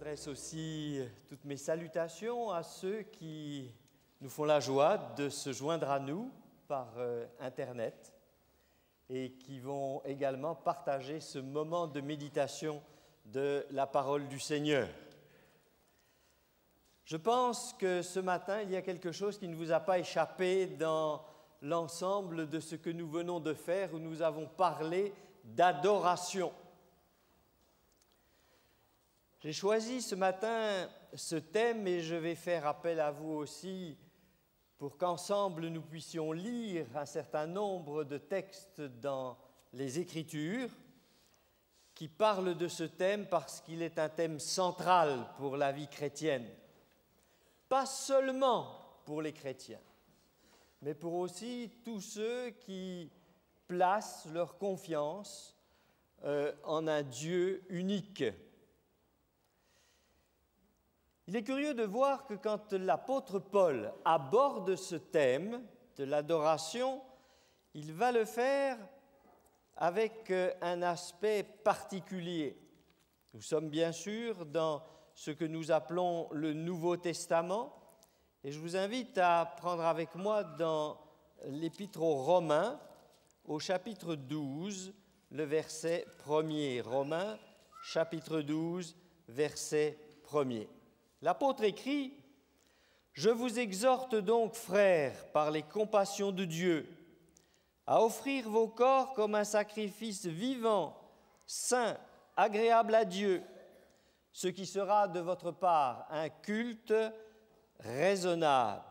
J'adresse aussi toutes mes salutations à ceux qui nous font la joie de se joindre à nous par Internet et qui vont également partager ce moment de méditation de la parole du Seigneur. Je pense que ce matin, il y a quelque chose qui ne vous a pas échappé dans l'ensemble de ce que nous venons de faire, où nous avons parlé d'adoration. J'ai choisi ce matin ce thème et je vais faire appel à vous aussi pour qu'ensemble nous puissions lire un certain nombre de textes dans les Écritures qui parlent de ce thème parce qu'il est un thème central pour la vie chrétienne. Pas seulement pour les chrétiens, mais pour aussi tous ceux qui placent leur confiance en un Dieu unique. Il est curieux de voir que quand l'apôtre Paul aborde ce thème de l'adoration, il va le faire avec un aspect particulier. Nous sommes bien sûr dans ce que nous appelons le Nouveau Testament, et je vous invite à prendre avec moi dans l'Épître aux Romains, au chapitre 12, le verset 1er. Romains, chapitre 12, verset 1er. L'apôtre écrit « Je vous exhorte donc, frères, par les compassions de Dieu, à offrir vos corps comme un sacrifice vivant, saint, agréable à Dieu, ce qui sera de votre part un culte raisonnable. »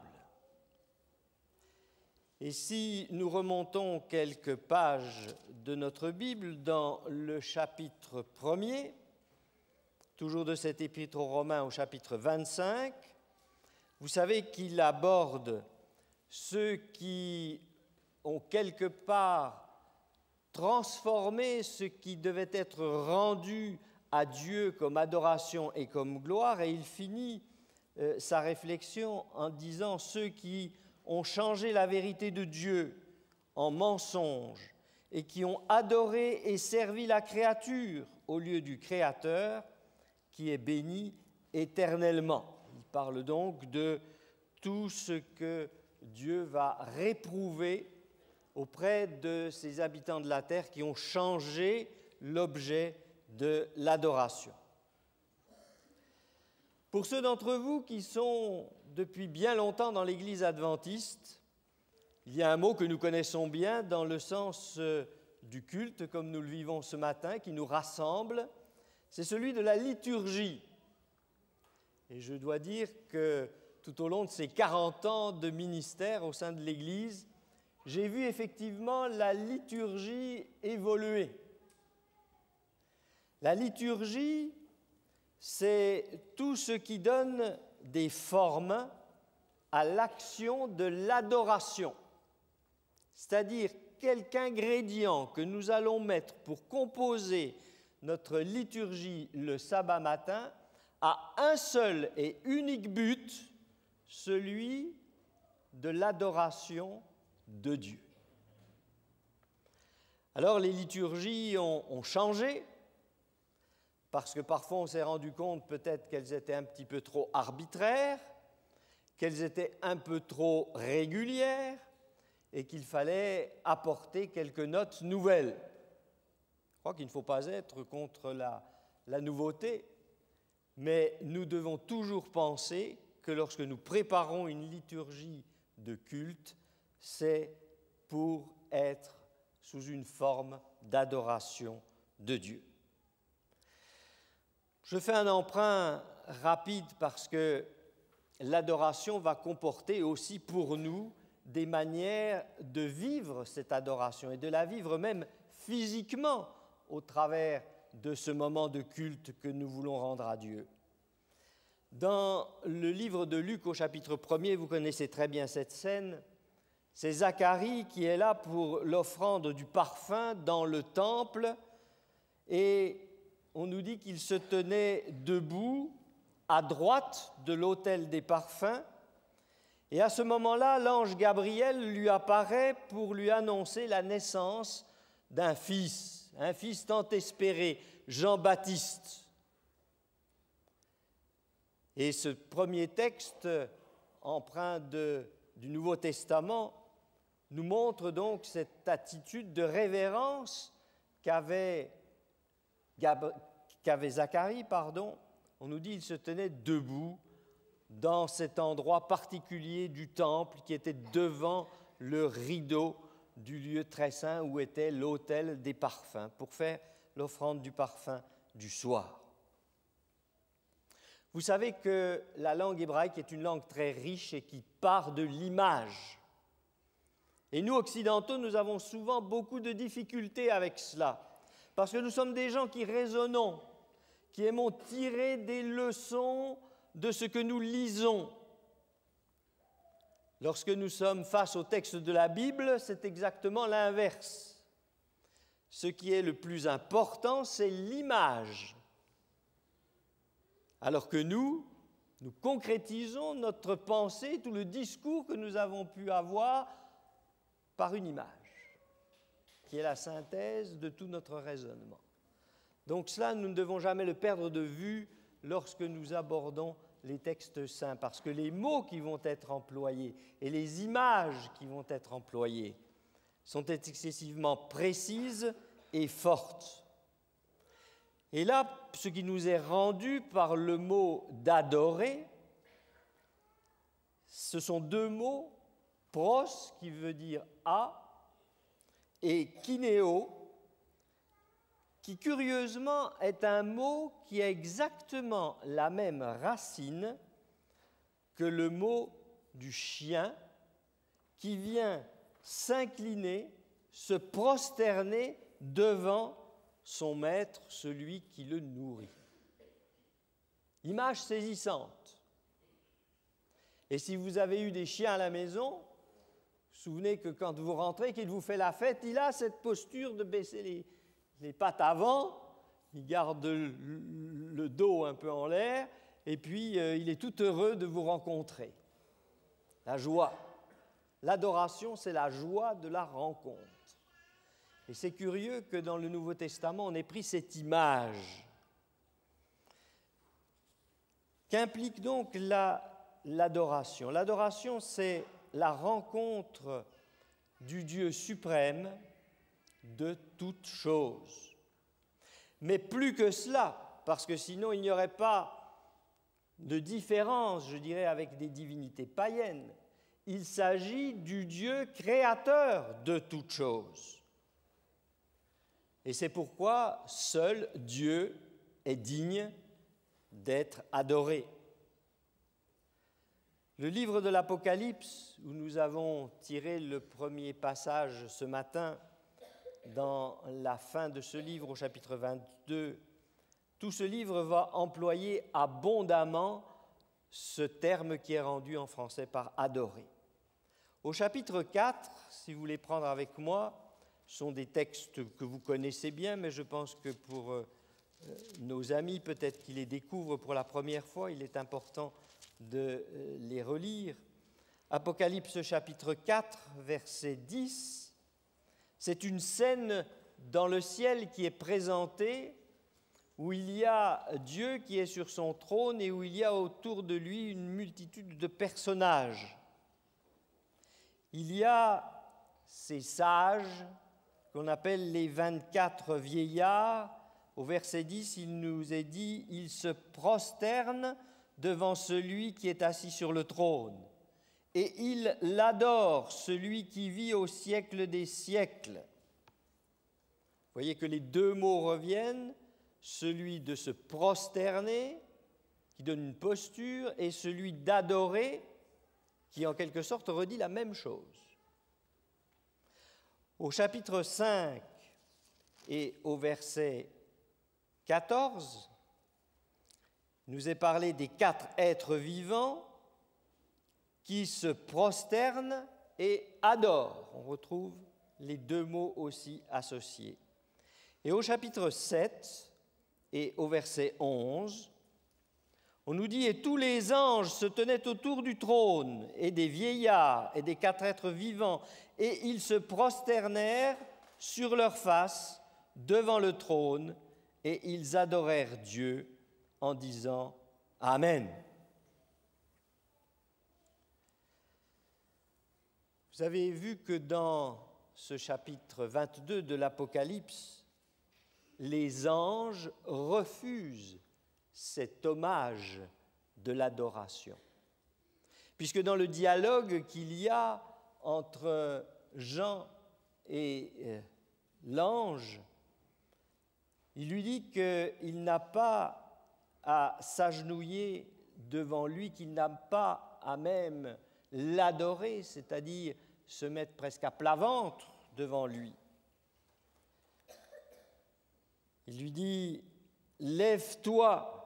Et si nous remontons quelques pages de notre Bible dans le chapitre 1er, toujours de cet épître aux Romains au chapitre 25, vous savez qu'il aborde ceux qui ont quelque part transformé ce qui devait être rendu à Dieu comme adoration et comme gloire, et il finit sa réflexion en disant « Ceux qui ont changé la vérité de Dieu en mensonge et qui ont adoré et servi la créature au lieu du Créateur, qui est béni éternellement. » Il parle donc de tout ce que Dieu va réprouver auprès de ces habitants de la terre qui ont changé l'objet de l'adoration. Pour ceux d'entre vous qui sont depuis bien longtemps dans l'Église adventiste, il y a un mot que nous connaissons bien dans le sens du culte, comme nous le vivons ce matin, qui nous rassemble. C'est celui de la liturgie. Et je dois dire que tout au long de ces 40 ans de ministère au sein de l'Église, j'ai vu effectivement la liturgie évoluer. La liturgie, c'est tout ce qui donne des formes à l'action de l'adoration, c'est-à-dire quelque ingrédient que nous allons mettre pour composer notre liturgie le sabbat matin a un seul et unique but, celui de l'adoration de Dieu. Alors les liturgies ont changé, parce que parfois on s'est rendu compte peut-être qu'elles étaient un petit peu trop arbitraires, qu'elles étaient un peu trop régulières et qu'il fallait apporter quelques notes nouvelles. Je crois qu'il ne faut pas être contre la nouveauté, mais nous devons toujours penser que lorsque nous préparons une liturgie de culte, c'est pour être sous une forme d'adoration de Dieu. Je fais un emprunt rapide parce que l'adoration va comporter aussi pour nous des manières de vivre cette adoration et de la vivre même physiquement au travers de ce moment de culte que nous voulons rendre à Dieu. Dans le livre de Luc au chapitre 1er, vous connaissez très bien cette scène, c'est Zacharie qui est là pour l'offrande du parfum dans le temple et on nous dit qu'il se tenait debout à droite de l'autel des parfums et à ce moment-là, l'ange Gabriel lui apparaît pour lui annoncer la naissance d'un fils tant espéré, Jean-Baptiste. Et ce premier texte, empreint du Nouveau Testament, nous montre donc cette attitude de révérence qu'avait Zacharie. On nous dit qu'il se tenait debout dans cet endroit particulier du temple qui était devant le rideau du lieu très saint où était l'autel des parfums pour faire l'offrande du parfum du soir. Vous savez que la langue hébraïque est une langue très riche et qui part de l'image. Et nous, occidentaux, nous avons souvent beaucoup de difficultés avec cela, parce que nous sommes des gens qui raisonnons, qui aimons tirer des leçons de ce que nous lisons. Lorsque nous sommes face au texte de la Bible, c'est exactement l'inverse. Ce qui est le plus important, c'est l'image. Alors que nous concrétisons notre pensée, tout le discours que nous avons pu avoir par une image, qui est la synthèse de tout notre raisonnement. Donc cela, nous ne devons jamais le perdre de vue lorsque nous abordons les textes saints, parce que les mots qui vont être employés et les images qui vont être employées sont excessivement précises et fortes. Et là, ce qui nous est rendu par le mot « d'adorer », ce sont deux mots, pros, qui veut dire « à », et kinéo, qui curieusement est un mot qui a exactement la même racine que le mot du chien qui vient s'incliner, se prosterner devant son maître, celui qui le nourrit. Image saisissante. Et si vous avez eu des chiens à la maison, vous vous souvenez que quand vous rentrez, qu'il vous fait la fête, il a cette posture de baisser les pattes avant, il garde le dos un peu en l'air, et puis il est tout heureux de vous rencontrer. La joie. L'adoration, c'est la joie de la rencontre. Et c'est curieux que dans le Nouveau Testament, on ait pris cette image. Qu'implique donc l'adoration ? L'adoration, c'est la rencontre du Dieu suprême de toutes choses. Mais plus que cela, parce que sinon il n'y aurait pas de différence, je dirais, avec des divinités païennes. Il s'agit du Dieu créateur de toutes choses. Et c'est pourquoi seul Dieu est digne d'être adoré. Le livre de l'Apocalypse, où nous avons tiré le premier passage ce matin, dans la fin de ce livre, au chapitre 22, tout ce livre va employer abondamment ce terme qui est rendu en français par « adorer ». Au chapitre 4, si vous voulez prendre avec moi, sont des textes que vous connaissez bien, mais je pense que pour nos amis, peut-être qu'ils les découvrent pour la première fois, il est important de les relire. Apocalypse chapitre 4, verset 10, c'est une scène dans le ciel qui est présentée, où il y a Dieu qui est sur son trône et où il y a autour de lui une multitude de personnages. Il y a ces sages qu'on appelle les 24 vieillards. Au verset 10, il nous est dit « Ils se prosternent devant celui qui est assis sur le trône, et ils l'adorent, celui qui vit au siècle des siècles. » Vous voyez que les deux mots reviennent, celui de se prosterner, qui donne une posture, et celui d'adorer, qui en quelque sorte redit la même chose. Au chapitre 5 et au verset 14, nous est parlé des 4 êtres vivants qui se prosternent et adorent. On retrouve les deux mots aussi associés. Et au chapitre 7 et au verset 11, on nous dit « Et tous les anges se tenaient autour du trône, et des vieillards, et des 4 êtres vivants, et ils se prosternèrent sur leurs faces devant le trône, et ils adorèrent Dieu en disant « Amen ». Vous avez vu que dans ce chapitre 22 de l'Apocalypse, les anges refusent cet hommage de l'adoration. Puisque dans le dialogue qu'il y a entre Jean et l'ange, il lui dit qu'il n'a pas à s'agenouiller devant lui, qu'il n'a pas à même l'adorer, c'est-à-dire se mettre presque à plat ventre devant lui. Il lui dit « Lève-toi,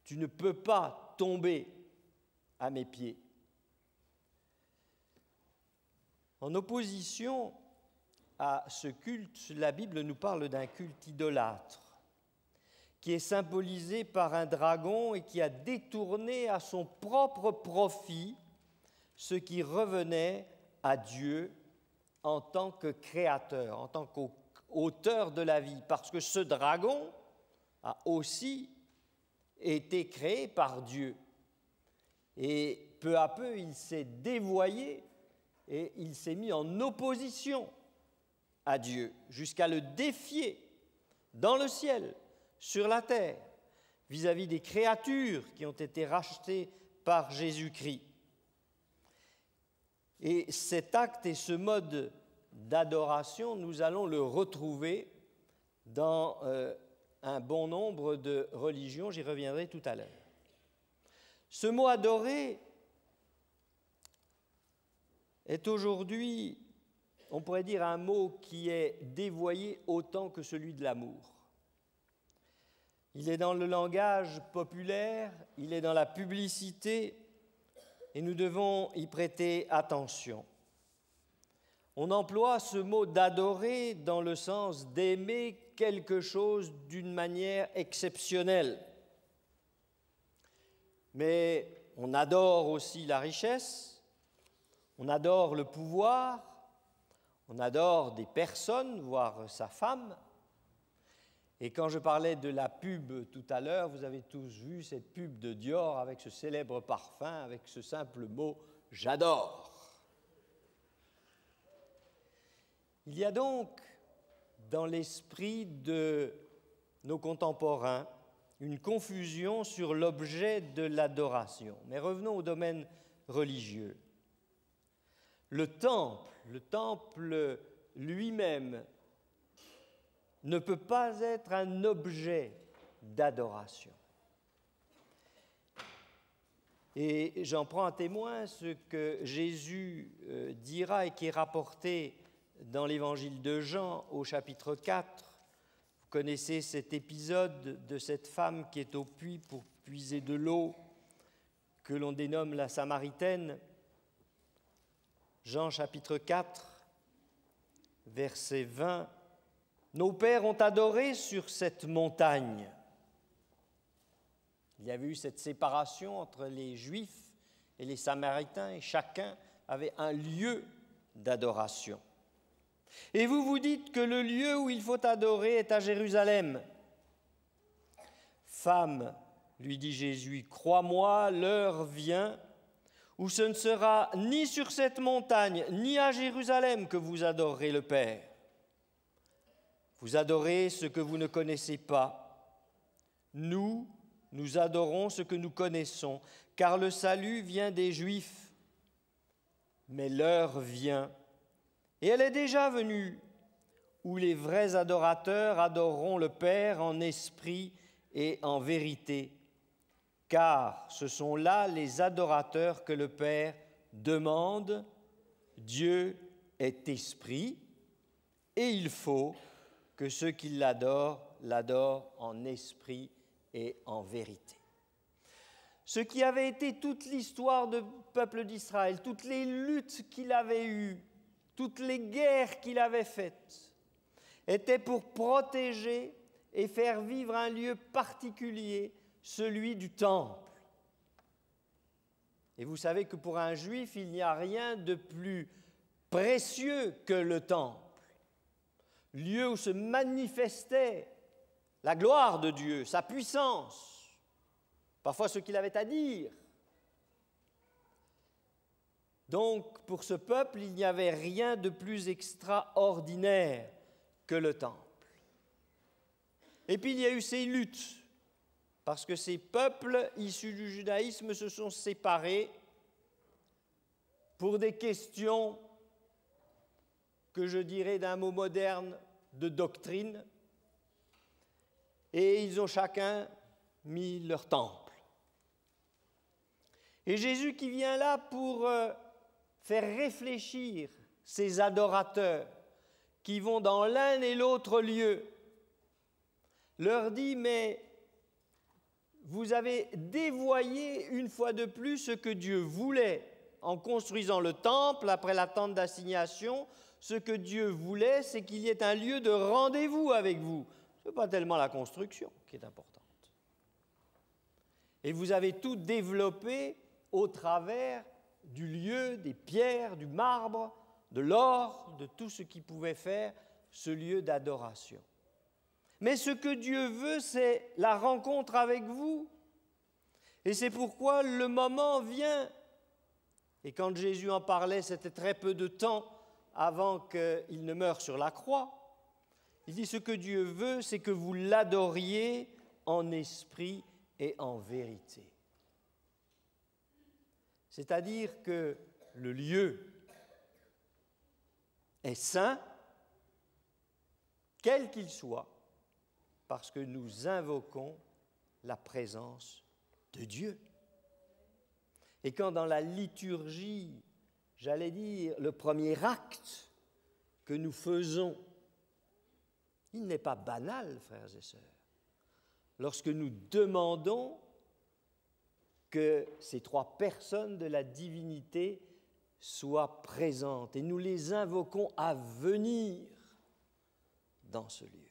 tu ne peux pas tomber à mes pieds. » En opposition à ce culte, la Bible nous parle d'un culte idolâtre qui est symbolisé par un dragon et qui a détourné à son propre profit ce qui revenait à Dieu en tant que créateur, en tant qu'auteur de la vie, parce que ce dragon a aussi été créé par Dieu. Et peu à peu, il s'est dévoyé et il s'est mis en opposition à Dieu, jusqu'à le défier dans le ciel, sur la terre, vis-à-vis des créatures qui ont été rachetées par Jésus-Christ. Et cet acte et ce mode d'adoration, nous allons le retrouver dans un bon nombre de religions, j'y reviendrai tout à l'heure. Ce mot « adorer » est aujourd'hui, on pourrait dire, un mot qui est dévoyé autant que celui de l'amour. Il est dans le langage populaire, il est dans la publicité, et nous devons y prêter attention. On emploie ce mot d'adorer dans le sens d'aimer quelque chose d'une manière exceptionnelle. Mais on adore aussi la richesse, on adore le pouvoir, on adore des personnes, voire sa femme. Et quand je parlais de la pub tout à l'heure, vous avez tous vu cette pub de Dior avec ce célèbre parfum, avec ce simple mot « j'adore ». Il y a donc dans l'esprit de nos contemporains une confusion sur l'objet de l'adoration. Mais revenons au domaine religieux. Le temple lui-même ne peut pas être un objet d'adoration. Et j'en prends un témoin ce que Jésus dira et qui est rapporté dans l'évangile de Jean au chapitre 4. Vous connaissez cet épisode de cette femme qui est au puits pour puiser de l'eau, que l'on dénomme la Samaritaine. Jean chapitre 4, verset 20. Nos pères ont adoré sur cette montagne. Il y avait eu cette séparation entre les Juifs et les Samaritains, et chacun avait un lieu d'adoration. Et vous vous dites que le lieu où il faut adorer est à Jérusalem. Femme, lui dit Jésus, crois-moi, l'heure vient où ce ne sera ni sur cette montagne, ni à Jérusalem que vous adorerez le Père. Vous adorez ce que vous ne connaissez pas. Nous adorons ce que nous connaissons, car le salut vient des Juifs. Mais l'heure vient, et elle est déjà venue, où les vrais adorateurs adoreront le Père en esprit et en vérité, car ce sont là les adorateurs que le Père demande. Dieu est esprit, et il faut que ceux qui l'adorent en esprit et en vérité. Ce qui avait été toute l'histoire du peuple d'Israël, toutes les luttes qu'il avait eues, toutes les guerres qu'il avait faites, était pour protéger et faire vivre un lieu particulier, celui du temple. Et vous savez que pour un juif, il n'y a rien de plus précieux que le temple. Lieu où se manifestait la gloire de Dieu, sa puissance, parfois ce qu'il avait à dire. Donc, pour ce peuple, il n'y avait rien de plus extraordinaire que le temple. Et puis, il y a eu ces luttes, parce que ces peuples issus du judaïsme se sont séparés pour des questions que je dirais d'un mot moderne de doctrine, et ils ont chacun mis leur temple. Et Jésus qui vient là pour faire réfléchir ces adorateurs qui vont dans l'un et l'autre lieu, leur dit, mais vous avez dévoyé une fois de plus ce que Dieu voulait en construisant le temple après la tente d'assignation. Ce que Dieu voulait, c'est qu'il y ait un lieu de rendez-vous avec vous. Ce n'est pas tellement la construction qui est importante. Et vous avez tout développé au travers du lieu, des pierres, du marbre, de l'or, de tout ce qui pouvait faire ce lieu d'adoration. Mais ce que Dieu veut, c'est la rencontre avec vous. Et c'est pourquoi le moment vient. Et quand Jésus en parlait, c'était très peu de temps avant qu'il ne meure sur la croix. Il dit, ce que Dieu veut, c'est que vous l'adoriez en esprit et en vérité. C'est-à-dire que le lieu est saint, quel qu'il soit, parce que nous invoquons la présence de Dieu. Et quand dans la liturgie, j'allais dire, le premier acte que nous faisons, il n'est pas banal, frères et sœurs, lorsque nous demandons que ces trois personnes de la divinité soient présentes et nous les invoquons à venir dans ce lieu.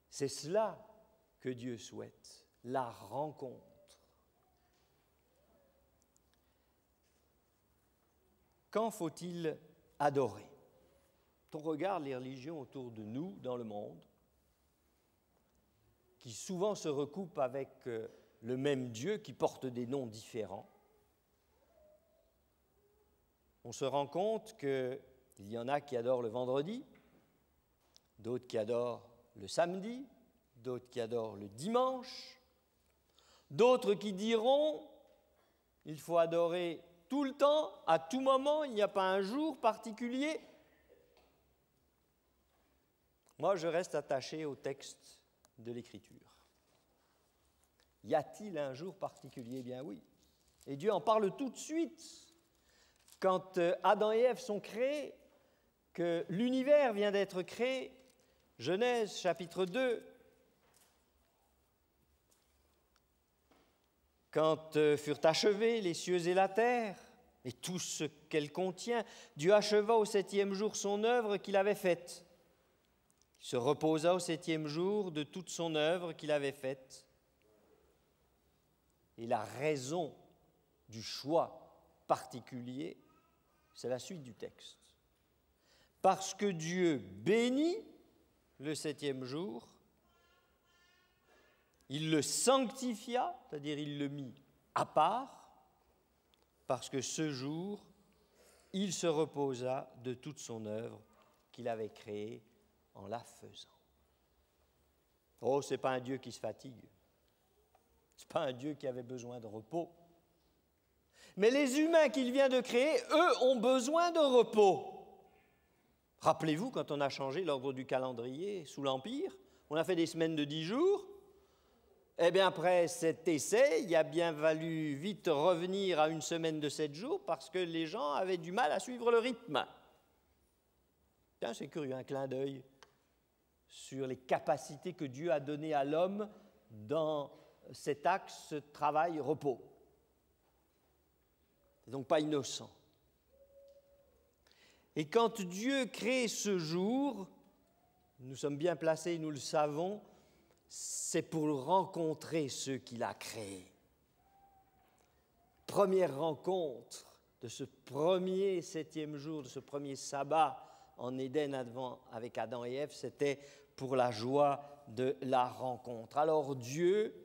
C'est cela que Dieu souhaite, la rencontre. Quand faut-il adorer? Quand on regarde les religions autour de nous, dans le monde, qui souvent se recoupent avec le même Dieu, qui porte des noms différents, on se rend compte qu'il y en a qui adorent le vendredi, d'autres qui adorent le samedi, d'autres qui adorent le dimanche, d'autres qui diront il faut adorer tout le temps, à tout moment, il n'y a pas un jour particulier. Moi, je reste attaché au texte de l'Écriture. Y a-t-il un jour particulier? Eh bien oui. Et Dieu en parle tout de suite. Quand Adam et Ève sont créés, que l'univers vient d'être créé, Genèse chapitre 2, quand furent achevés les cieux et la terre, et tout ce qu'elle contient, Dieu acheva au 7e jour son œuvre qu'il avait faite. Il se reposa au 7e jour de toute son œuvre qu'il avait faite. Et la raison du choix particulier, c'est la suite du texte. Parce que Dieu bénit le 7e jour, il le sanctifia, c'est-à-dire il le mit à part, parce que ce jour, il se reposa de toute son œuvre qu'il avait créée en la faisant. Oh, ce n'est pas un Dieu qui se fatigue. Ce n'est pas un Dieu qui avait besoin de repos. Mais les humains qu'il vient de créer, eux, ont besoin de repos. Rappelez-vous, quand on a changé l'ordre du calendrier sous l'Empire, on a fait des semaines de 10 jours. Eh bien, après cet essai, il a bien fallu vite revenir à une semaine de 7 jours parce que les gens avaient du mal à suivre le rythme. Tiens, c'est curieux, un clin d'œil sur les capacités que Dieu a données à l'homme dans cet axe travail-repos. C'est donc pas innocent. Et quand Dieu crée ce jour, nous sommes bien placés, nous le savons, c'est pour rencontrer ceux qu'il a créés. Première rencontre de ce premier 7e jour, de ce premier sabbat en Éden avec Adam et Ève, c'était pour la joie de la rencontre. Alors Dieu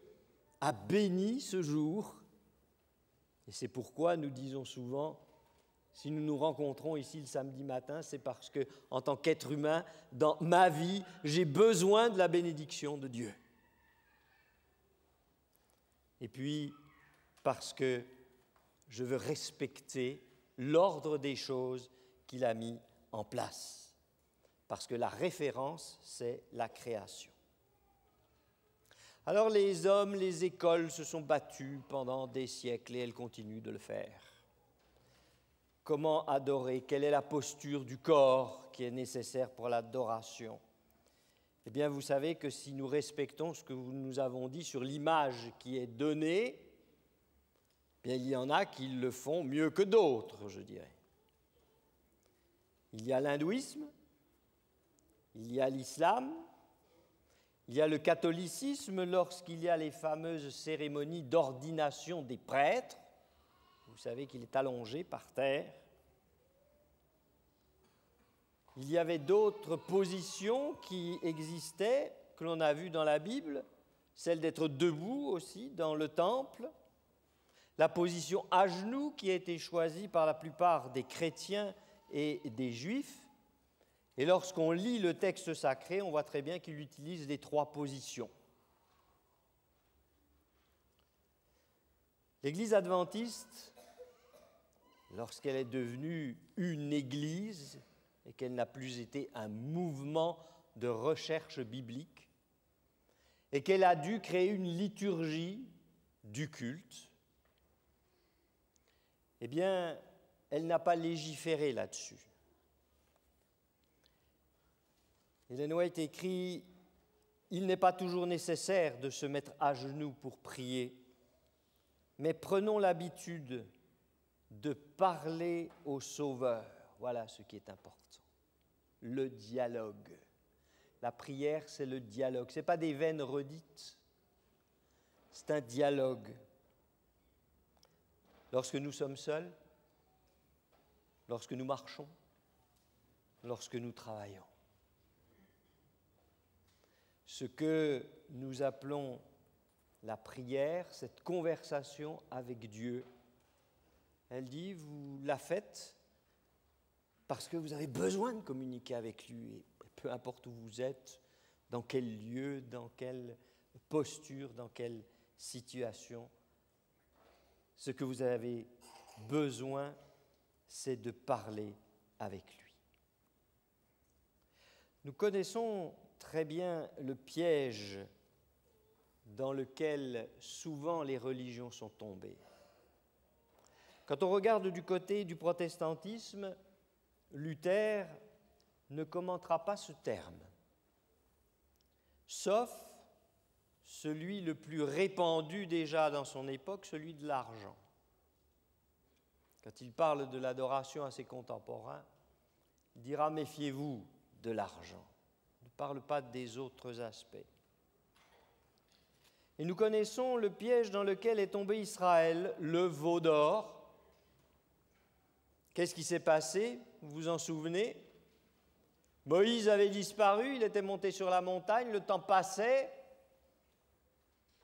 a béni ce jour Et c'est pourquoi nous disons souvent, si nous nous rencontrons ici le samedi matin, c'est parce que, en tant qu'être humain, dans ma vie, j'ai besoin de la bénédiction de Dieu. Et puis, parce que je veux respecter l'ordre des choses qu'il a mis en place. Parce que la référence, c'est la création. Alors les hommes, les écoles se sont battus pendant des siècles et elles continuent de le faire. Comment adorer? Quelle est la posture du corps qui est nécessaire pour l'adoration? Eh bien, vous savez que si nous respectons ce que nous avons dit sur l'image qui est donnée, eh bien, il y en a qui le font mieux que d'autres, je dirais. Il y a l'hindouisme, il y a l'islam, il y a le catholicisme lorsqu'il y a les fameuses cérémonies d'ordination des prêtres. Vous savez qu'il est allongé par terre. Il y avait d'autres positions qui existaient, que l'on a vues dans la Bible, celle d'être debout aussi dans le temple, la position à genoux qui a été choisie par la plupart des chrétiens et des juifs. Et lorsqu'on lit le texte sacré, on voit très bien qu'il utilise les 3 positions. L'Église adventiste, lorsqu'elle est devenue une église et qu'elle n'a plus été un mouvement de recherche biblique et qu'elle a dû créer une liturgie du culte, eh bien, elle n'a pas légiféré là-dessus. Ellen White écrit « Il n'est pas toujours nécessaire de se mettre à genoux pour prier, mais prenons l'habitude de parler au Sauveur. » Voilà ce qui est important. Le dialogue. La prière, c'est le dialogue. Ce n'est pas des vaines redites, c'est un dialogue. Lorsque nous sommes seuls, lorsque nous marchons, lorsque nous travaillons. Ce que nous appelons la prière, cette conversation avec Dieu, elle dit, vous la faites parce que vous avez besoin de communiquer avec lui, et peu importe où vous êtes, dans quel lieu, dans quelle posture, dans quelle situation. Ce que vous avez besoin, c'est de parler avec lui. Nous connaissons très bien le piège dans lequel souvent les religions sont tombées. Quand on regarde du côté du protestantisme, Luther ne commentera pas ce terme, sauf celui le plus répandu déjà dans son époque, celui de l'argent. Quand il parle de l'adoration à ses contemporains, il dira « méfiez-vous de l'argent ». Il ne parle pas des autres aspects. Et nous connaissons le piège dans lequel est tombé Israël, le veau d'or. Qu'est-ce qui s'est passé? Vous vous en souvenez? Moïse avait disparu, il était monté sur la montagne, le temps passait,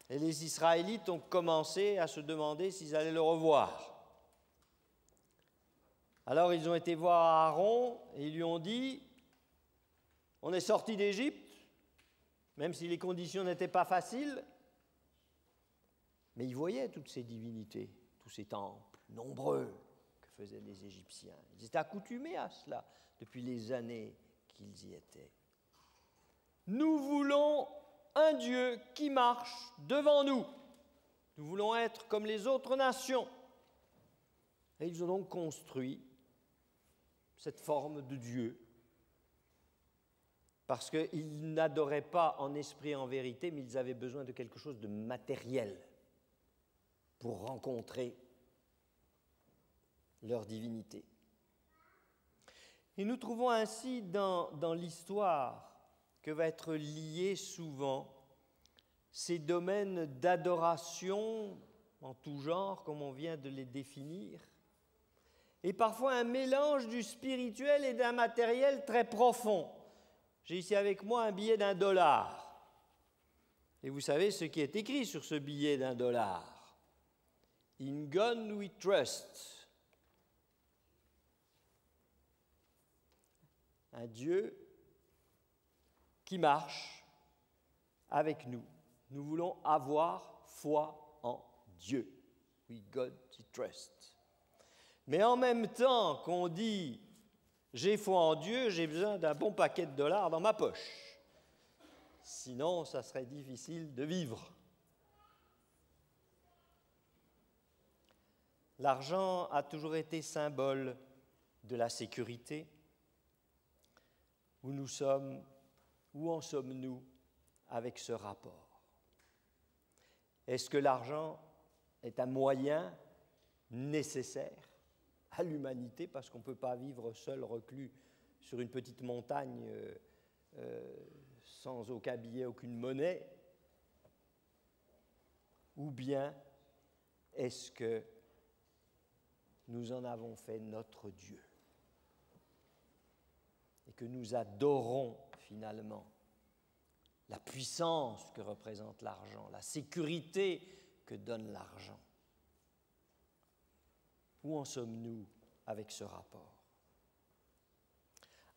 et les Israélites ont commencé à se demander s'ils allaient le revoir. Alors ils ont été voir Aaron et ils lui ont dit « On est sorti d'Égypte, même si les conditions n'étaient pas faciles. » Mais ils voyaient toutes ces divinités, tous ces temples nombreux que faisaient les Égyptiens. Ils étaient accoutumés à cela depuis les années qu'ils y étaient. Nous voulons un Dieu qui marche devant nous. Nous voulons être comme les autres nations. Et ils ont donc construit cette forme de Dieu parce qu'ils n'adoraient pas en esprit et en vérité, mais ils avaient besoin de quelque chose de matériel pour rencontrer leur divinité. Et nous trouvons ainsi dans l'histoire que va être lié souvent ces domaines d'adoration en tout genre, comme on vient de les définir, et parfois un mélange du spirituel et d'un matériel très profond. J'ai ici avec moi un billet d'$1. Et vous savez ce qui est écrit sur ce billet d'$1. In God we trust. Un Dieu qui marche avec nous. Nous voulons avoir foi en Dieu. We God we trust. Mais en même temps qu'on dit « j'ai foi en Dieu, j'ai besoin d'un bon paquet de dollars dans ma poche ». Sinon, ça serait difficile de vivre. L'argent a toujours été symbole de la sécurité. Où en sommes-nous avec ce rapport? Est-ce que l'argent est un moyen nécessaire à l'humanité, parce qu'on ne peut pas vivre seul, reclus sur une petite montagne sans aucun billet, aucune monnaie? Ou bien est-ce que nous en avons fait notre Dieu et que nous adorons finalement la puissance que représente l'argent, la sécurité que donne l'argent? Où en sommes-nous avec ce rapport?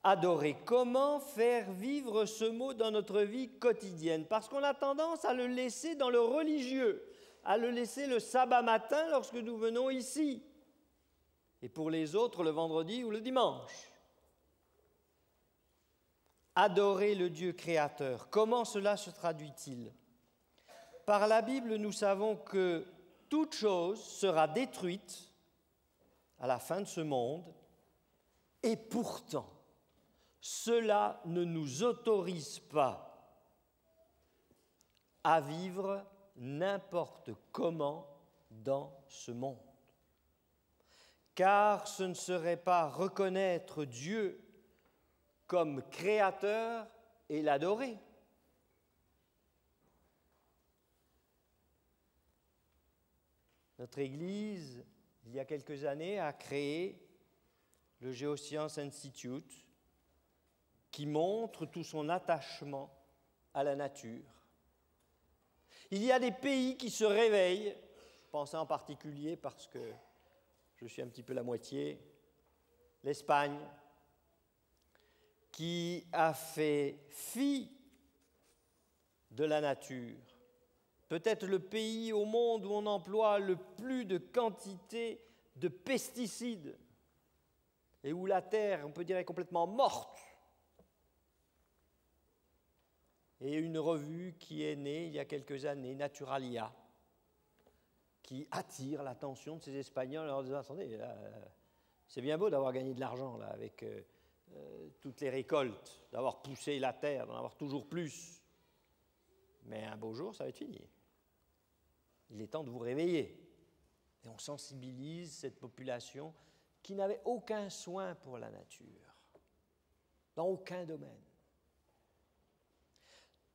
Adorer, comment faire vivre ce mot dans notre vie quotidienne? Parce qu'on a tendance à le laisser dans le religieux, à le laisser le sabbat matin lorsque nous venons ici, et pour les autres le vendredi ou le dimanche. Adorer le Dieu créateur, comment cela se traduit-il? Par la Bible, nous savons que toute chose sera détruite à la fin de ce monde, et pourtant, cela ne nous autorise pas à vivre n'importe comment dans ce monde. Car ce ne serait pas reconnaître Dieu comme créateur et l'adorer. Notre Église, il y a quelques années, a créé le Geoscience Institute, qui montre tout son attachement à la nature. Il y a des pays qui se réveillent, je pense en particulier parce que je suis un petit peu la moitié, l'Espagne, qui a fait fi de la nature. Peut-être le pays au monde où on emploie le plus de quantité de pesticides et où la terre, on peut dire, est complètement morte. Et une revue qui est née il y a quelques années, Naturalia, qui attire l'attention de ces Espagnols en leur disant « Attendez, c'est bien beau d'avoir gagné de l'argent là, avec toutes les récoltes, d'avoir poussé la terre, d'en avoir toujours plus. Mais un beau jour, ça va être fini. Il est temps de vous réveiller. » Et on sensibilise cette population qui n'avait aucun soin pour la nature, dans aucun domaine.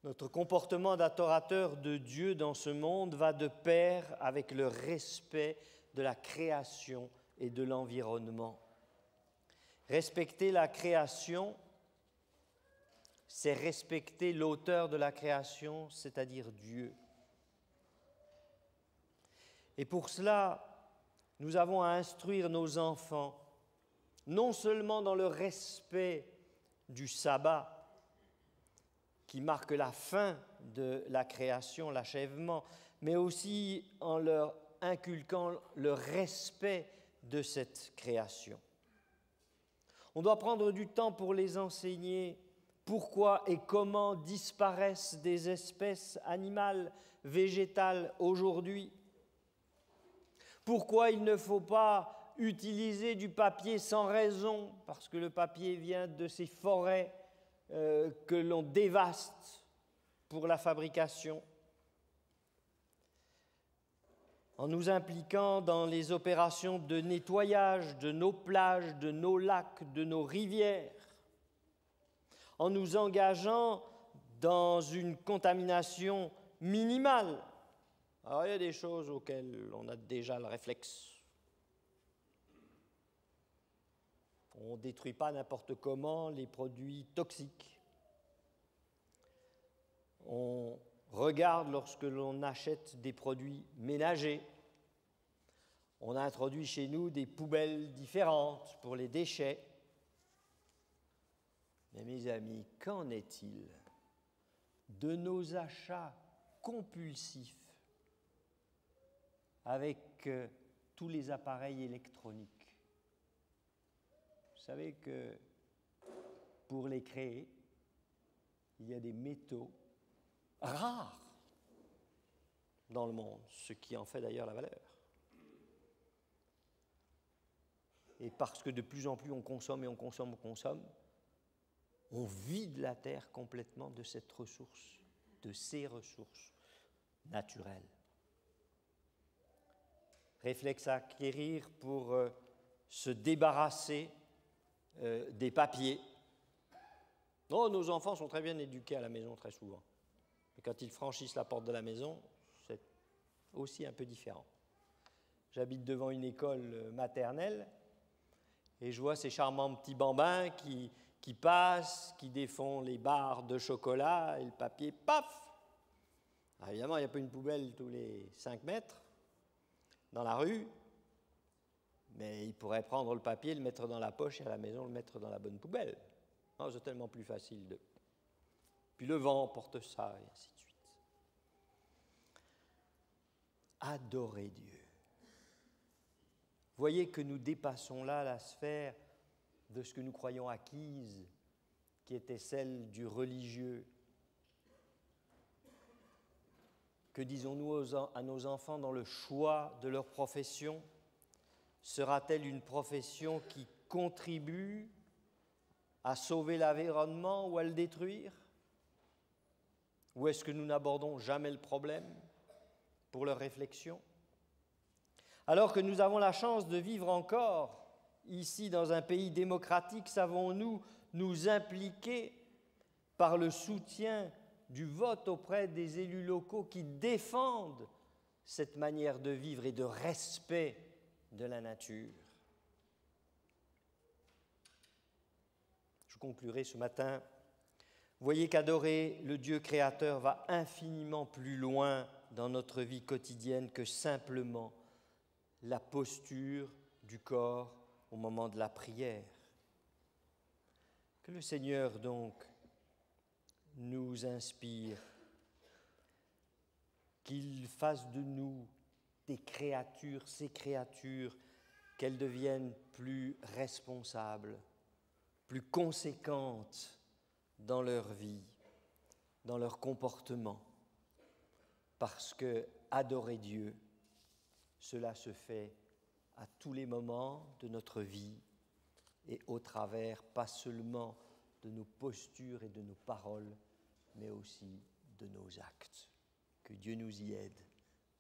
Notre comportement d'adorateur de Dieu dans ce monde va de pair avec le respect de la création et de l'environnement. Respecter la création, c'est respecter l'auteur de la création, c'est-à-dire Dieu. Et pour cela, nous avons à instruire nos enfants, non seulement dans le respect du sabbat, qui marque la fin de la création, l'achèvement, mais aussi en leur inculquant le respect de cette création. On doit prendre du temps pour les enseigner pourquoi et comment disparaissent des espèces animales, végétales aujourd'hui. Pourquoi il ne faut pas utiliser du papier sans raison, parce que le papier vient de ces forêts que l'on dévaste pour la fabrication. En nous impliquant dans les opérations de nettoyage de nos plages, de nos lacs, de nos rivières, en nous engageant dans une contamination minimale. Alors, il y a des choses auxquelles on a déjà le réflexe. On ne détruit pas n'importe comment les produits toxiques. On regarde lorsque l'on achète des produits ménagers. On a introduit chez nous des poubelles différentes pour les déchets. Mais mes amis, qu'en est-il de nos achats compulsifs avec tous les appareils électroniques? Vous savez que pour les créer, il y a des métaux rares dans le monde, ce qui en fait d'ailleurs la valeur. Et parce que de plus en plus on consomme et on consomme, on vide la terre complètement de cette ressource, de ces ressources naturelles. Réflexe à acquérir pour se débarrasser des papiers. Oh, nos enfants sont très bien éduqués à la maison très souvent. Mais quand ils franchissent la porte de la maison, c'est aussi un peu différent. J'habite devant une école maternelle et je vois ces charmants petits bambins qui passent, qui défont les barres de chocolat et le papier, paf! Alors évidemment, il n'y a pas une poubelle tous les 5 mètres dans la rue, mais ils pourraient prendre le papier, le mettre dans la poche et à la maison le mettre dans la bonne poubelle. Oh, c'est tellement plus facile de... Puis le vent porte ça, et ainsi de suite. Adorer Dieu. Voyez que nous dépassons là la sphère de ce que nous croyons acquise, qui était celle du religieux. Que disons-nous à nos enfants dans le choix de leur profession? Sera-t-elle une profession qui contribue à sauver l'environnement ou à le détruire? Ou est-ce que nous n'abordons jamais le problème pour leur réflexion? Alors que nous avons la chance de vivre encore ici dans un pays démocratique, savons-nous nous impliquer par le soutien du vote auprès des élus locaux qui défendent cette manière de vivre et de respect de la nature? Je conclurai ce matin. Voyez qu'adorer le Dieu créateur va infiniment plus loin dans notre vie quotidienne que simplement la posture du corps au moment de la prière. Que le Seigneur donc nous inspire, qu'il fasse de nous des créatures, ces créatures, qu'elles deviennent plus responsables, plus conséquentes dans leur vie, dans leur comportement, parce que adorer Dieu, cela se fait à tous les moments de notre vie et au travers, pas seulement de nos postures et de nos paroles, mais aussi de nos actes. Que Dieu nous y aide.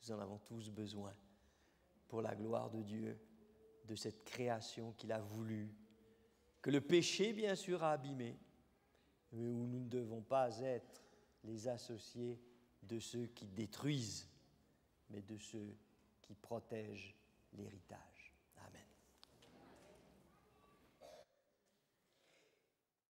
Nous en avons tous besoin pour la gloire de Dieu, de cette création qu'il a voulu, que le péché, bien sûr, a abîmé, mais où nous ne devons pas être les associés de ceux qui détruisent, mais de ceux qui protègent l'héritage.